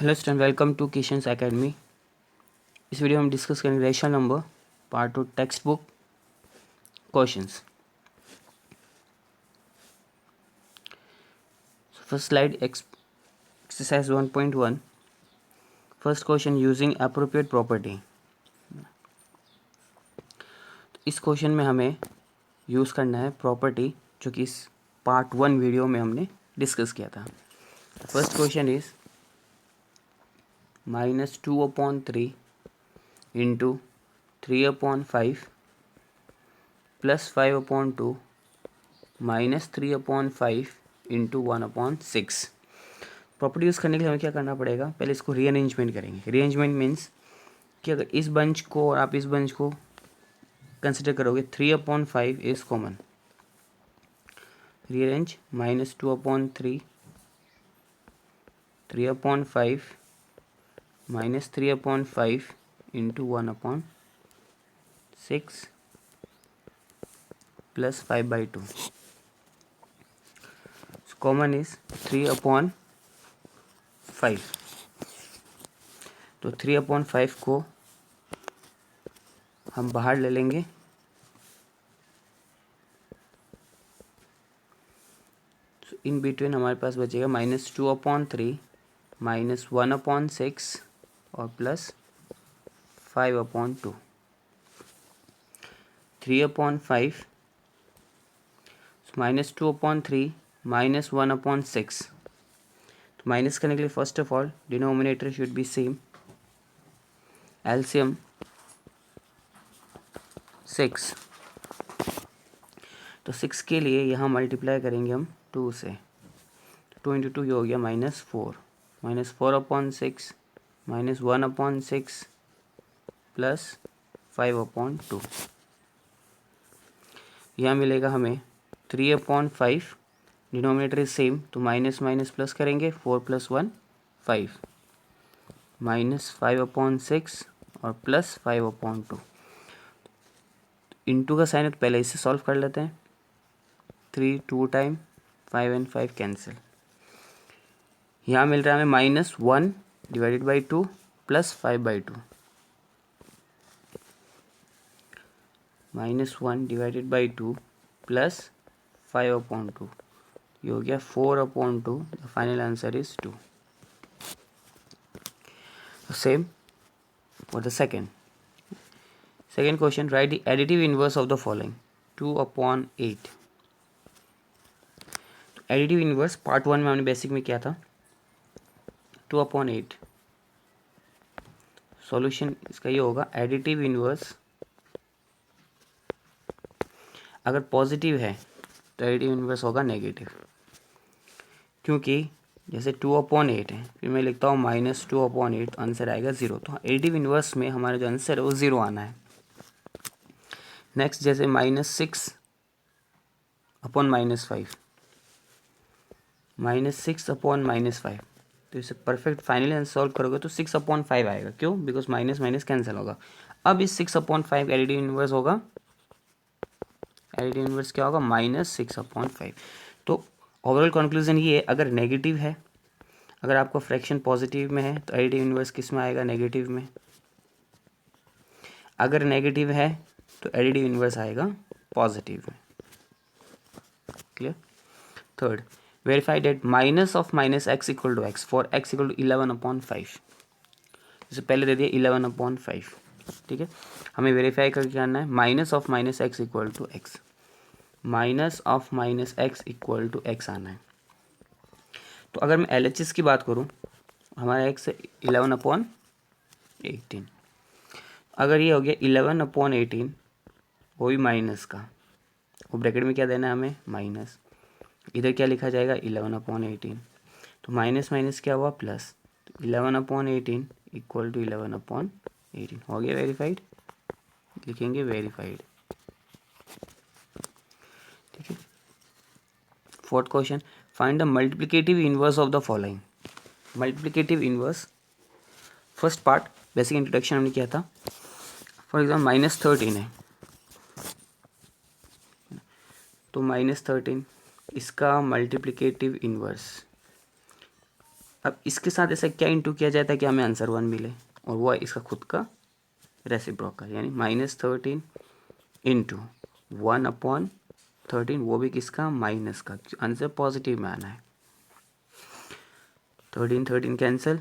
Hello student, welcome to Kishan's academy. इस video में हम डिस्कस करेंगे rational number part 2 textbook questions. First slide exercise 1.1। First question, using appropriate property. इस question में हमें use करना है प्रॉपर्टी जो कि इस पार्ट 1 वीडियो में हमने डिस्कस किया था। First question is -2/3 into 3/5 plus 5/2 -3/5 into 1/6। Property use करने के लिए हमें क्या करना पड़ेगा, पहले इसको रीअरेंजमेंट करेंगे। रीअरेंजमेंट मीन्स कि अगर इस बंच को और आप इस बंच को कंसिडर करोगे, 3/5 is common. Rearrange -2/3 3/5 -3/5 into 1/6 plus 5/2। Common is 3/5। तो 3/5 को हम बाहर ले लेंगे, तो इन बिटवीन हमारे पास बचेगा -2/3 -1/6 और प्लस 5/2। 3/5 -2/3 -1/6। तो माइनस करने के लिए first of all denominator should be same. LCM 6, तो 6 के लिए यहाँ मल्टीप्लाई करेंगे हम 2 से। 2 इंटू 2 ये हो गया -4 -4/6 -1/6 प्लस 5/2। यहाँ मिलेगा हमें 3/5। डिनोमिनेटर इज सेम, तो माइनस माइनस प्लस करेंगे, 4 + 1 5 -5/6 और प्लस 5/2। इंटू का साइन है तो पहले इसे सॉल्व कर लेते हैं। 3 2 टाइम, 5 and 5 कैंसिल। यहाँ मिल रहा है हमें -1 divided by 2 plus 5/2। -1 divided by 2 plus 5/2। ये हो गया 4/2। The final answer is 2। Same for the second question, right the additive inverse of the following. 2/8। Additive inverse part 1 में हमने बेसिक में किया था। 2/8 सॉल्यूशन इसका ये होगा, एडिटिव इनवर्स अगर पॉजिटिव है तो एडिटिव इनवर्स होगा नेगेटिव, क्योंकि जैसे 2/8 है, फिर मैं लिखता हूँ -2/8, तो आंसर आएगा 0। तो एडिटिव इनवर्स में हमारा जो आंसर है वो 0 आना है। नेक्स्ट जैसे -6/-5 -6/-5, तो इसे परफेक्ट फाइनली आंसर सॉल्व करोगे तो 6/5 आएगा। क्यों? बिकॉज माइनस माइनस कैंसिल होगा। अब इस 6/5 एडिटिव इनवर्स होगा, एडिटिव इनवर्स क्या होगा, -6/5। तो ओवरऑल कंक्लूजन ये है, अगर नेगेटिव है, अगर आपको फ्रैक्शन पॉजिटिव में है तो एडिटिव इनवर्स किस में आएगा, नेगेटिव में। अगर नेगेटिव है तो एडिटिव इनवर्स आएगा पॉजिटिव में। Clear? Third, verify that minus of -x equal to x for x equal to 11/5। जैसे पहले दे दिया 11/5, ठीक है। हमें वेरीफाई करके आना है minus of -x equal to x, minus of -x equal to x आना है। तो अगर मैं LHS की बात करूं, हमारा x है 11/18। अगर ये हो गया 11/18, वो भी माइनस का, वो ब्रैकेट में क्या देना है हमें, माइनस। इधर क्या लिखा जाएगा, 11/18। तो माइनस माइनस क्या हुआ, प्लस। 11/18 इक्वल टू 11/18 हो गया वेरीफाइड, लिखेंगे वेरीफाइड, ठीक है। Fourth question, find the multiplicative inverse of the following. Multiplicative inverse, first part basic introduction हमने किया था। फॉर एग्जाम्पल -13 है, तो -13 इसका मल्टीप्लिकेटिव इनवर्स अब इसके साथ ऐसा क्या इंटू किया जाता है कि हमें आंसर 1 मिले, और वो है इसका खुद का रेसिप्रोकल, यानी -13 इंटू 1/13, वो भी किसका, माइनस का, आंसर पॉजिटिव में आना है। 13 cancel,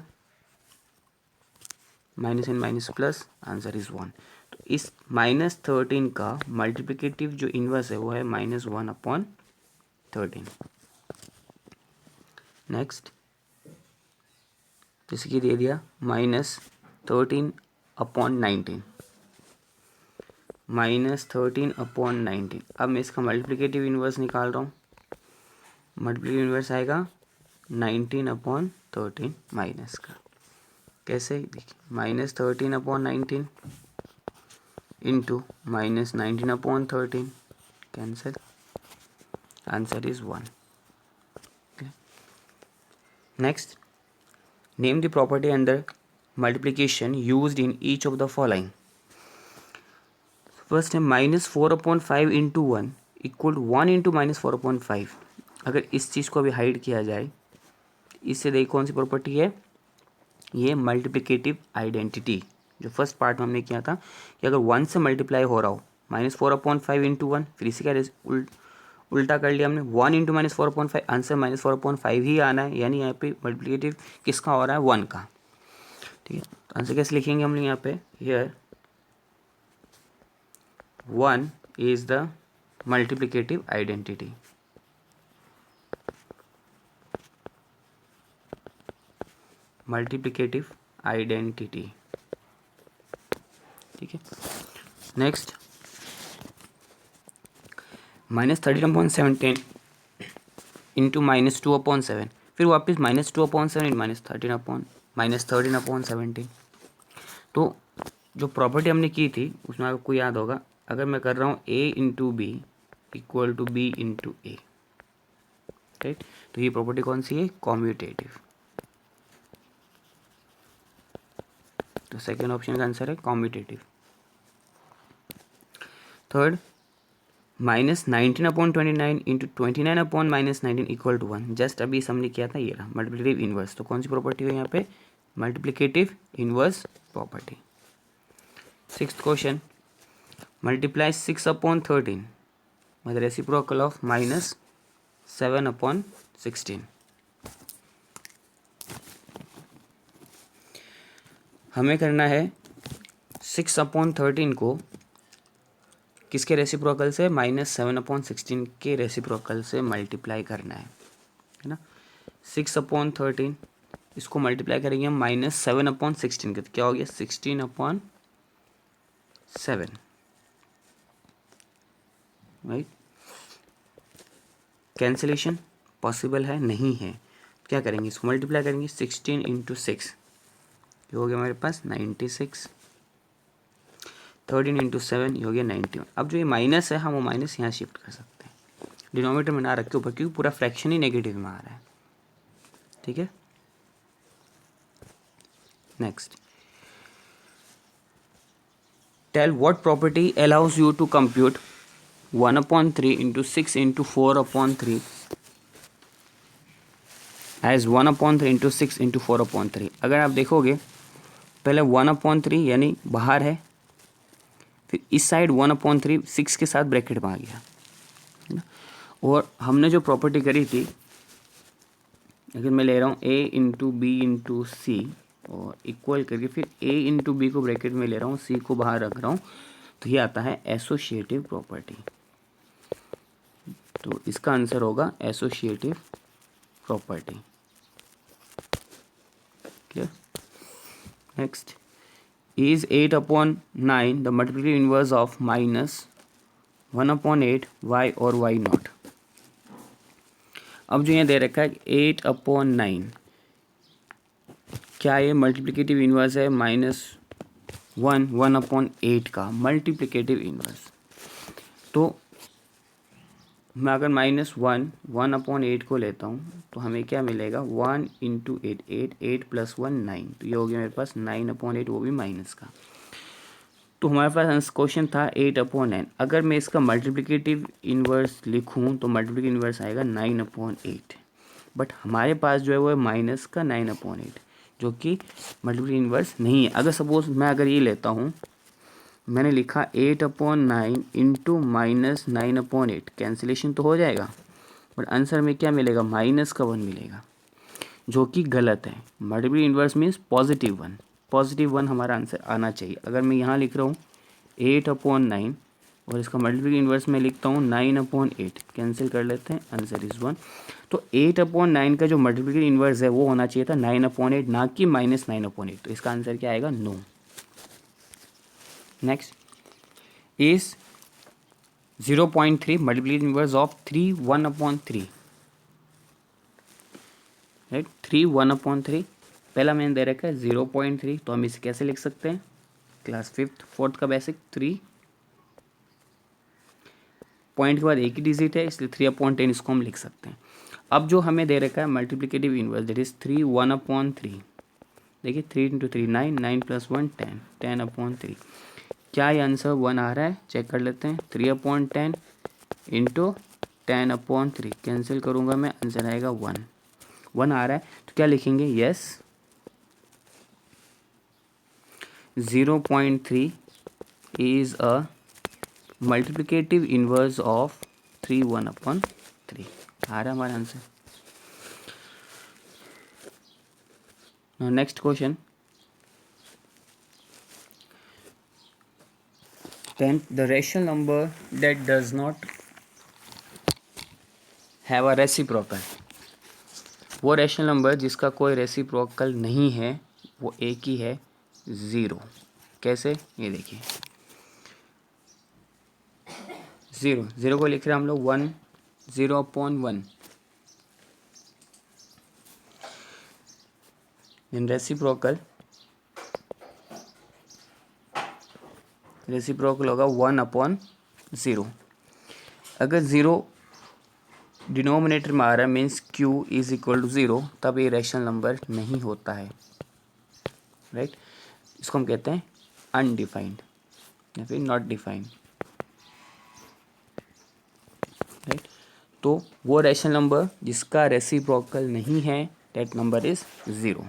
minus and minus plus, answer is 1। तो इस -13 का मल्टीप्लिकेटिव जो इन्वर्स है वो है -1/13। नेक्स्ट, जैसे कि दे दिया -13/19, -13/19। अब मैं इसका मल्टीप्लिकेटिव इन्वर्स निकाल रहा हूँ। मल्टीप्लिकेटिव इन्वर्स आएगा 19/13 माइनस का। कैसे, देखिए, -13/19 into -19/13, cancel, answer is 1। Next, name the property under multiplication used in each of the following. First है -4/5 इंटू 1 इक्वल 1 इंटू -4/5। अगर इस चीज़ को अभी हाइड किया जाए, इससे देखिए कौन सी प्रॉपर्टी है, ये मल्टीप्लिकेटिव आइडेंटिटी। जो फर्स्ट पार्ट में हमने किया था कि अगर 1 से मल्टीप्लाई हो रहा हो, -4/5 इंटू 1, फिर इसी का उल्टा कर लिया हमने, 1 इंटू -4/5, आंसर -4/5 ही आना है, यानी यहाँ पे मल्टीप्लिकेटिव किसका हो रहा है, 1 का। ठीक है, तो आंसर कैसे लिखेंगे हम लोग यहाँ पे, here 1 is the multiplicative identity। Multiplicative identity, ठीक है। नेक्स्ट, -13/17 इंटू -2/7, फिर वापस -2/7 -13/17। तो जो प्रॉपर्टी हमने की थी उसमें आपको याद होगा, अगर मैं कर रहा हूँ a into B equal to B into A, right, तो ये प्रॉपर्टी कौन सी है, कॉम्यूटेटिव। तो सेकेंड ऑप्शन का आंसर है commutative. Third, -19/29 into 29/-19 equal to 1, just अभी हमने किया था, ये रहा मल्टीप्लिकेटिव इन्वर्स। तो कौन सी प्रॉपर्टी है यहाँ पे, multiplicative inverse property. Sixth question, multiply 6/13 with reciprocal of -7/16। हमें करना है 6/13 को किसके रेसिप्रोकल से, -7/16 के रेसिप्रोकल से मल्टीप्लाई करना है ना। 6/13 इसको मल्टीप्लाई करेंगे हम -7/16 के, तो क्या हो गया, 16/7, राइट। कैंसिलेशन पॉसिबल है, नहीं है, क्या करेंगे, इसको मल्टीप्लाई करेंगे, 16 इंटू 6, ये हो गया हमारे पास 96, 13 इंटू 7, ये हो गया 91। अब जो ये माइनस है, हम वो माइनस यहाँ शिफ्ट कर सकते हैं, डिनोमिनेटर में ना रख के ऊपर, क्योंकि पूरा फ्रैक्शन ही नेगेटिव में आ रहा है, ठीक है। Next, tell what property allows you to compute 1/3 into 6 into 4/3 as 1/3 into 6 into 4/3। अगर आप देखोगे, पहले 1/3 यानी बाहर है, फिर इस साइड 1/3 6 के साथ ब्रैकेट में आ गया, है ना। और हमने जो प्रॉपर्टी करी थी, अगर मैं ले रहा हूँ a इंटू बी इंटू सी और इक्वल करके फिर a इंटू बी को ब्रैकेट में ले रहा हूँ, c को बाहर रख रहा हूँ, तो ये आता है एसोसिएटिव प्रॉपर्टी। तो इसका आंसर होगा associative property, clear. Next, is 8/9 the multiplicative inverse of -1/8 y और y नॉट। अब जो यहाँ दे रखा है 8/9, क्या ये मल्टीप्लिकेटिव इन्वर्स है, -1/8 का मल्टीप्लिकेटिव इन्वर्स। तो मैं अगर -1/8 को लेता हूँ तो हमें क्या मिलेगा, 1 इंटू 8, 8 + 1 9, तो ये हो गया मेरे पास 9/8, वो भी माइनस का। तो हमारे पास क्वेश्चन था 8/9। अगर मैं इसका मल्टीप्लिकेटिव इन्वर्स लिखूँ तो मल्टीप्लिकेटिव इन्वर्स आएगा 9/8। बट हमारे पास जो है वो है माइनस का 9/8, जो कि मल्टीप्लिकेटिव इन्वर्स नहीं है। अगर सपोज मैं अगर ये लेता हूँ, मैंने लिखा 8/9 इंटू माइनस 9/8, कैंसिलेशन तो हो जाएगा, बट आंसर में क्या मिलेगा, माइनस का 1 मिलेगा, जो कि गलत है। मल्टीप्लिकेटिव इन्वर्स मीन्स पॉजिटिव 1 हमारा आंसर आना चाहिए। अगर मैं यहाँ लिख रहा हूँ 8/9 और इसका मल्टीप्लिकेटिव इन्वर्स में लिखता हूँ 9/8, कैंसिल कर लेते हैं, आंसर इज़ 1। तो 8/9 का जो मल्टीप्लिकेटिव इन्वर्स है वो होना चाहिए था 9/8, ना कि माइनस 9/8। तो इसका आंसर क्या आएगा, no. Next is 0.3 multiplicative inverse of 3 1/3, right. 3 1/3 पहला मैंने दे रखा है 0.3, तो हम इसे कैसे लिख सकते हैं, क्लास 5th 4th का बेसिक। 3 पॉइंट के बाद एक ही डिजिट है, इसलिए 3/10 इसको हम लिख सकते हैं। अब जो हमें दे रखा है मल्टीप्लिकेटिव इन्वर्स, दैट इज 3 1/3। देखिए 3 × 3 9, 9 + 1 10, 10/3। क्या ये आंसर 1 आ रहा है, चेक कर लेते हैं। 3/10 इंटू 10/3, कैंसिल करूँगा मैं, आंसर आएगा 1 आ रहा है। तो क्या लिखेंगे, yes 0.3 is a multiplicative inverse of 3 1/3 आ रहा है हमारा answer. Next question, 10th, the rational number that does not have a reciprocal, वो रैशनल नंबर जिसका कोई रेसिप्रोकल नहीं है, वो एक ही है, 0। कैसे, ये देखिए 0 को लिख रहे हैं हम लोग 1 0/1, इन रेसिप्रोकल होगा 1/0। अगर 0 डिनोमिनेटर में आ रहा है, means q is equal to 0, तब ये रैशनल नंबर नहीं होता है, राइट। इसको हम कहते हैं अनडिफाइंड या फिर नॉट डिफाइंड, राइट। तो वो रैशनल नंबर जिसका रेसिप्रोकल नहीं है, that number is 0।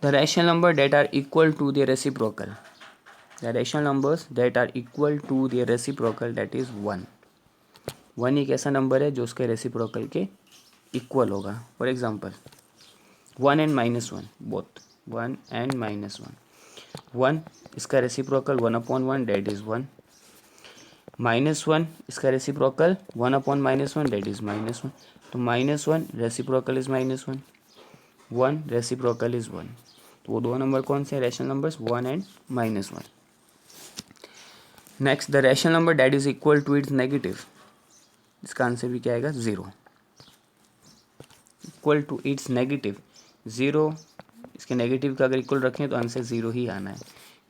The rational number that are equal to the reciprocal, the rational numbers that are equal to the reciprocal, that is 1 एक ऐसा नंबर है जो उसके रेसिप्रोकल के इक्वल होगा। For example 1 and -1 both, 1 and -1, 1 इसका reciprocal 1/1, that is 1। -1 इसका reciprocal 1/-1, that is -1। तो -1 रेसिप्रोकल इज़ -1, 1 रेसिप्रोकल इज़ 1। तो वो दो नंबर कौन से rational numbers, 1 and -1। Next, the rational number that is equal to its negative, इसका आंसर भी क्या आएगा, 0। इक्वल टू इट्स नेगेटिव, 0 इसके नेगेटिव का अगर इक्वल रखें तो आंसर 0 ही आना है,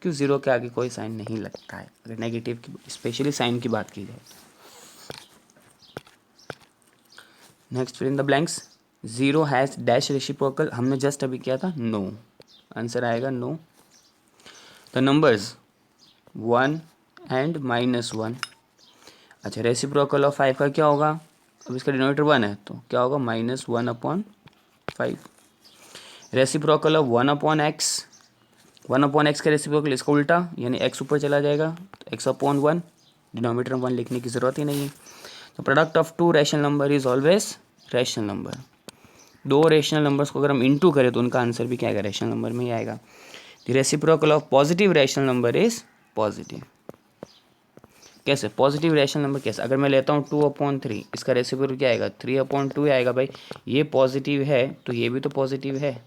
क्यों 0 के आगे कोई साइन नहीं लगता है अगर नेगेटिव की स्पेशली साइन की बात की जाए। Next, fill in the blanks. 0 has dash reciprocal, हमने जस्ट अभी किया था, नो, आंसर आएगा नो। द नंबर्स 1 and -1, अच्छा रेसिप्रोकल ऑफ 5 का क्या होगा, अब इसका डिनोमिनेटर 1 है तो क्या होगा, -1/5। रेसिप्रोकल ऑफ 1/x, 1/x का रेसिप्रोकल इसका उल्टा, यानी x ऊपर चला जाएगा तो x/1, डिनोमिनेटर 1 लिखने की ज़रूरत ही नहीं है। तो product of to rational number is always rational number. दो रैशनल नंबर्स को अगर हम इंटू करें तो उनका आंसर भी क्या आएगा, रैशनल नंबर में ही आएगा। The reciprocal of positive rational number is positive. कैसे पॉजिटिव रैशनल नंबर, कैसे, अगर मैं लेता हूँ 2/3, इसका रेसिप्रोकल क्या आएगा, 3/2 आएगा। भाई ये पॉजिटिव है तो ये भी तो पॉजिटिव है,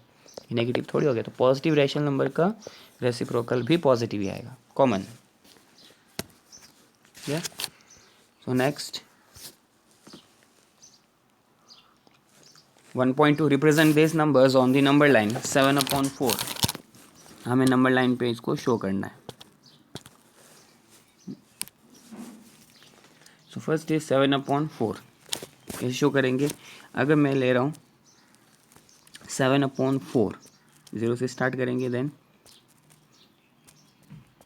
नेगेटिव थोड़ी हो गया। तो पॉजिटिव रैशनल नंबर का रेसिप्रोकल भी पॉजिटिव ही आएगा, कॉमन। या so next 1.2, represent this numbers on the number line 7/4। हमें नंबर लाइन पे इसको शो करना है। सो फर्स्ट इज 7/4, कैसे शो करेंगे, अगर मैं ले रहा हूँ 7/4, 0 से स्टार्ट करेंगे, देन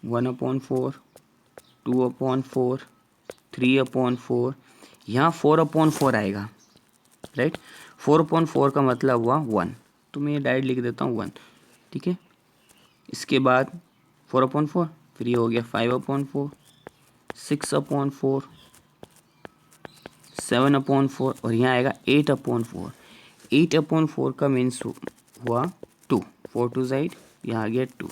1/4, 2/4, 3/4, यहाँ 4/4 आएगा, राइट। 4/4 का मतलब हुआ 1, तो मैं ये डायरेक्ट लिख देता हूँ 1, ठीक है। इसके बाद 4/4, फिर ये हो गया 5/4, 6/4, 7/4 और यहाँ आएगा 8/4। 8/4 का मीन्स हुआ 2, 4 टू साइड, यहाँ आ गया 2।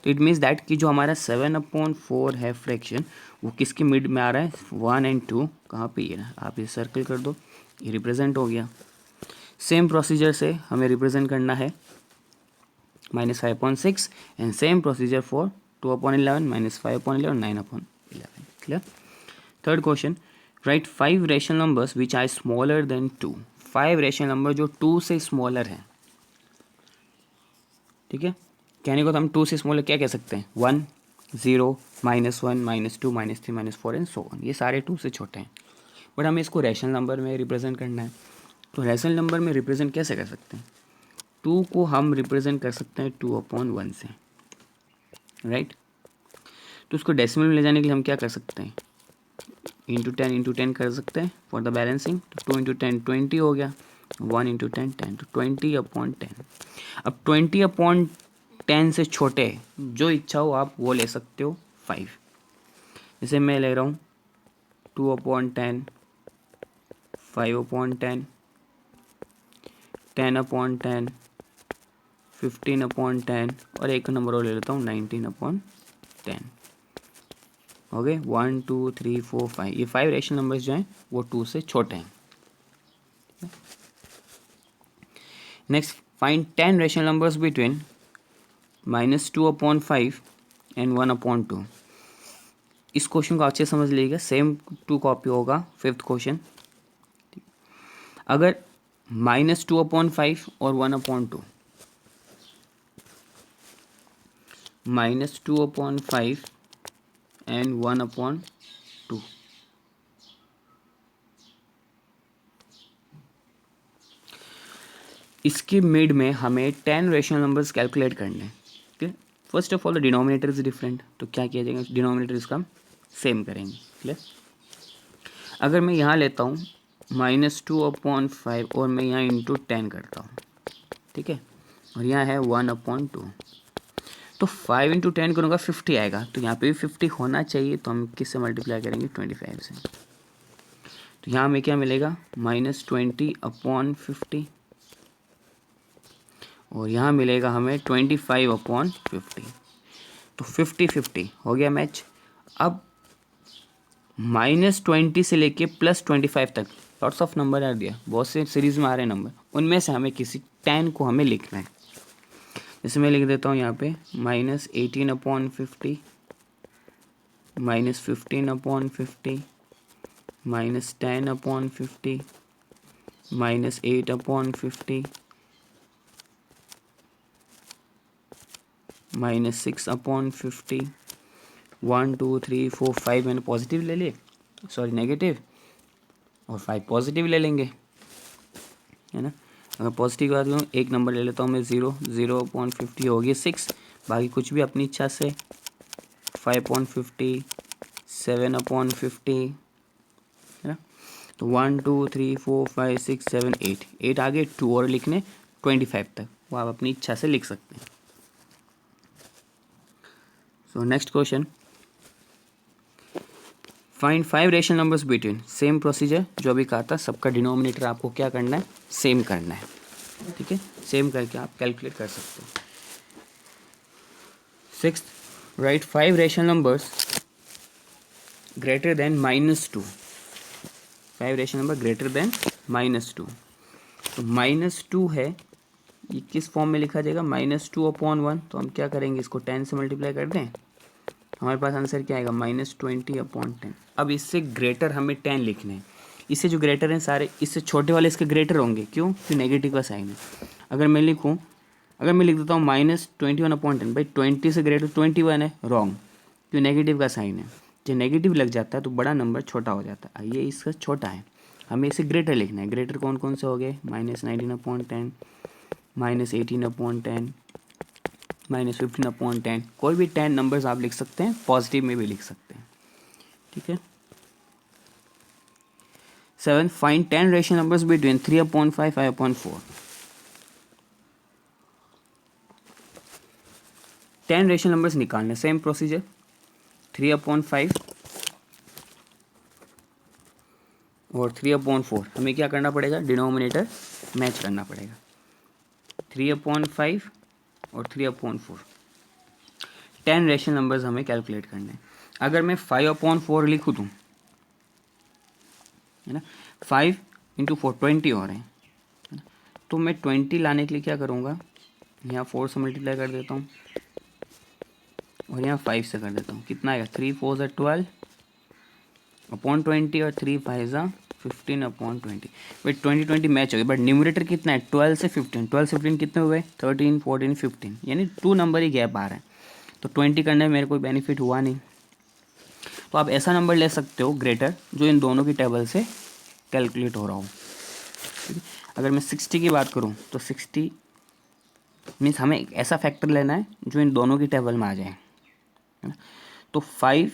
तो इट मीन्स दैट कि जो हमारा 7/4 है फ्रैक्शन, वो किसके मिड में आ रहा है, 1 एंड 2 कहाँ पे, ये ना, आप ये सर्कल कर दो, ये रिप्रेजेंट हो गया। सेम प्रोसीजर से हमें रिप्रेजेंट करना है -5/6 and same procedure for 2/11, -5/11, 9/11, clear. Third question, write 5 rational numbers which are smaller than 2। 5 rational number जो 2 से स्मॉलर है, ठीक है। कहने को तो हम 2 से स्मॉलर क्या कह सकते हैं, 1, 0, -1, -2, -3, -4 एंड सो ऑन, ये सारे 2 से छोटे हैं। बट हमें इसको रैशनल नंबर में रिप्रेजेंट करना है, तो रैशनल नंबर में रिप्रेजेंट कैसे कर सकते हैं, 2 को हम रिप्रेजेंट कर सकते हैं 2/1 से, राइट। तो उसको डेसिमल में ले जाने के लिए हम क्या कर सकते हैं, × 10 कर सकते हैं फॉर द बैलेंसिंग। तो 2 × 10 20 हो गया, 1 × 10 10, तो 20/10। अब 20/10 से छोटे जो इच्छा हो आप वो ले सकते हो 5। जैसे मैं ले रहा हूँ 2/10, 5/10, 10/10, 15/10 और एक नंबर और ले लेता हूँ 19/10। हो गए 1 2 3 4 5, ये 5 रेशनल नंबर्स जो हैं वो 2 से छोटे हैं। Next find 10 rational numbers between -2/5 and 1/2। इस क्वेश्चन को अच्छे समझ लीजिएगा, सेम 2 कॉपी होगा 5th क्वेश्चन। अगर -2/5 और 1/2, -2/5 एंड 1/2, इसके मिड में हमें 10 रेशनल नंबर्स कैलकुलेट करने हैं, ठीक है। First of all the denominator is different, तो क्या किया जाएगा, डिनोमिनेटर इसका सेम करेंगे, क्लियर। अगर मैं यहाँ लेता हूँ -2/5 और मैं यहाँ इंटू 10 करता हूँ, ठीक है, और यहाँ है 1/2, तो 5 × 10 करूँगा 50 आएगा, तो यहाँ पे भी 50 होना चाहिए, तो हम किससे मल्टीप्लाई करेंगे, 25 से। तो यहाँ में क्या मिलेगा, -20/50 और यहाँ मिलेगा हमें 25/50, तो 50-50 हो गया मैच। अब -20 से लेके +25 तक लॉट्स ऑफ नंबर आ दिया, बहुत से सीरीज में आ रहे हैं नंबर, उनमें से हमें किसी 10 को हमें लिखना है। जैसे मैं लिख देता हूँ यहाँ पे -18/50, -15/50, -10/50, -8/50, -6/50, 1 2 3 4 5 मैंने पॉजिटिव ले लिए, सॉरी नेगेटिव, और 5 पॉजिटिव ले लेंगे, है ना। अगर पॉजिटिव बात करूँ, एक नंबर ले लेता हूँ मैं 0/50 हो गया 6, बाकी कुछ भी अपनी इच्छा से 5/50, 7/50, है ना। तो 1 2 3 4 5 6 7 8 आगे 2 और लिखने 25 तक, वो आप अपनी इच्छा से लिख सकते हैं। So next question, find 5 rational numbers between, same procedure जो अभी कहा था, सबका डिनोमिनेटर आपको क्या करना है, सेम करना है, ठीक है, सेम करके आप कैलकुलेट कर सकते हो। 6th, right 5 rational numbers greater than -2, 5 rational number greater than -2, तो -2 है, ये किस फॉर्म में लिखा जाएगा, -2/1, तो हम क्या करेंगे, इसको 10 से मल्टीप्लाई कर दें, हमारे पास आंसर क्या आएगा, -20/10। अब इससे ग्रेटर हमें 10 लिखने हैं, इससे जो ग्रेटर हैं सारे, इससे छोटे वाले इसके ग्रेटर होंगे, क्यों, क्योंकि नेगेटिव का साइन है। अगर मैं लिख देता हूँ -21/10, भाई 20 से ग्रेटर 21 है, रॉन्ग, क्योंकि नेगेटिव का साइन है, जब नेगेटिव लग जाता है तो बड़ा नंबर छोटा हो जाता है, ये इसका छोटा है, हमें इसे ग्रेटर लिखना है। ग्रेटर कौन कौन से हो गए, -19/10, -18/10, -15/10, कोई भी 10 नंबर्स आप लिख सकते हैं, पॉजिटिव में भी लिख सकते हैं, ठीक है। 7. Find 10 rational numbers between 3/5, 5/4. 10 rational numbers निकालने, सेम प्रोसीजर. 3/5 और 3/4. हमें क्या करना पड़ेगा, डिनोमिनेटर मैच करना पड़ेगा. 3/5 और 3/4. 10 रेशनल नंबर्स हमें कैलकुलेट करने हैं. अगर मैं 5/4 लिखूँ तो, है ना, 5 × 4 20 और हैं. तो मैं 20 लाने के लिए क्या करूँगा, यहाँ 4 से मल्टीप्लाई कर देता हूँ और यहाँ 5 से कर देता हूँ. कितना आएगा, 3 4 12 अपॉन 20 और 3 5 15/20. भाई 20 मैच हो गया, बट न्यूमरेटर कितना है, 12 से 15. 12 से 15 कितने हुए, 13 14 15, यानी 2 नंबर ही गैप आ रहा है. तो 20 करने में मेरे कोई बेनिफिट हुआ नहीं. तो आप ऐसा नंबर ले सकते हो ग्रेटर जो इन दोनों की टेबल से कैलकुलेट हो रहा हो. अगर मैं 60 की बात करूँ तो 60 मीन्स हमें एक ऐसा फैक्टर लेना है जो इन दोनों की टेबल में आ जाए. तो 5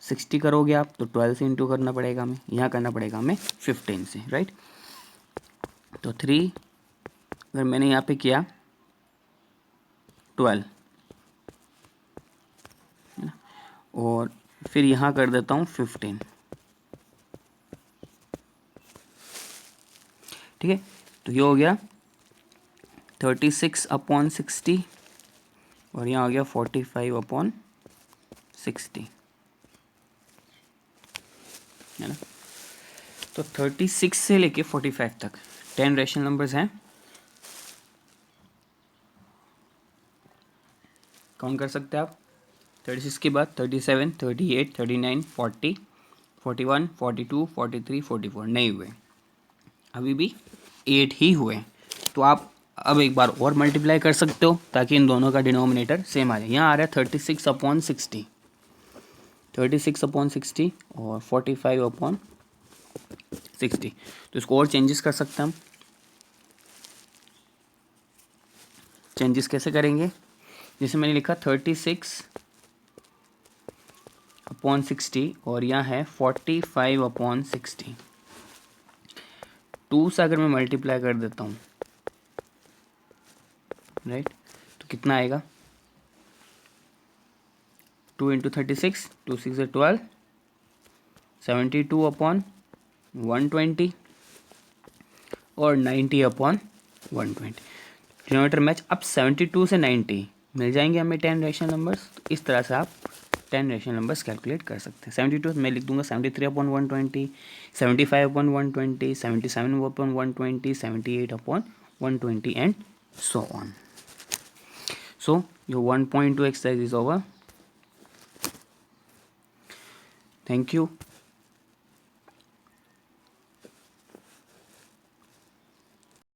60 करोगे आप तो 12 से इंटू करना पड़ेगा हमें, यहाँ करना पड़ेगा हमें 15 से, राइट. तो 3 अगर मैंने यहाँ पे किया 12, है ना, और फिर यहाँ कर देता हूँ 15. ठीक है, तो ये हो गया 36/60 और यहाँ हो गया 45/60, है ना. तो 36 से लेके 45 तक 10 रेशनल नंबर्स हैं. काउंट कर सकते हैं आप. 36 के बाद 37 38 39 40 41 42 43 44 नहीं हुए, अभी भी 8 ही हुए. तो आप अब एक बार और मल्टीप्लाई कर सकते हो ताकि इन दोनों का डिनोमिनेटर सेम आ जाए. यहाँ आ रहा है 36/60, 36/60 और 45/60. तो इसको और चेंजेस कर सकते हैं हम. चेंजेस कैसे करेंगे, जैसे मैंने लिखा 36/60 और यहाँ है 45/60. 2 से अगर मैं मल्टीप्लाई कर देता हूँ, राइट, तो कितना आएगा, 2 × 36 2 6 12 72/120 और 90/120. Denominator match. अब 72 से 90 मिल जाएंगे हमें 10 रेशनल नंबर्स. तो इस तरह से आप 10 रेशनल नंबर्स कैलकुलेट कर सकते हैं. 72 मैं लिख दूंगा 73/120, 75/120, 77/120, 78/120 and so on. So your 1.2 exercise is over. Thank you.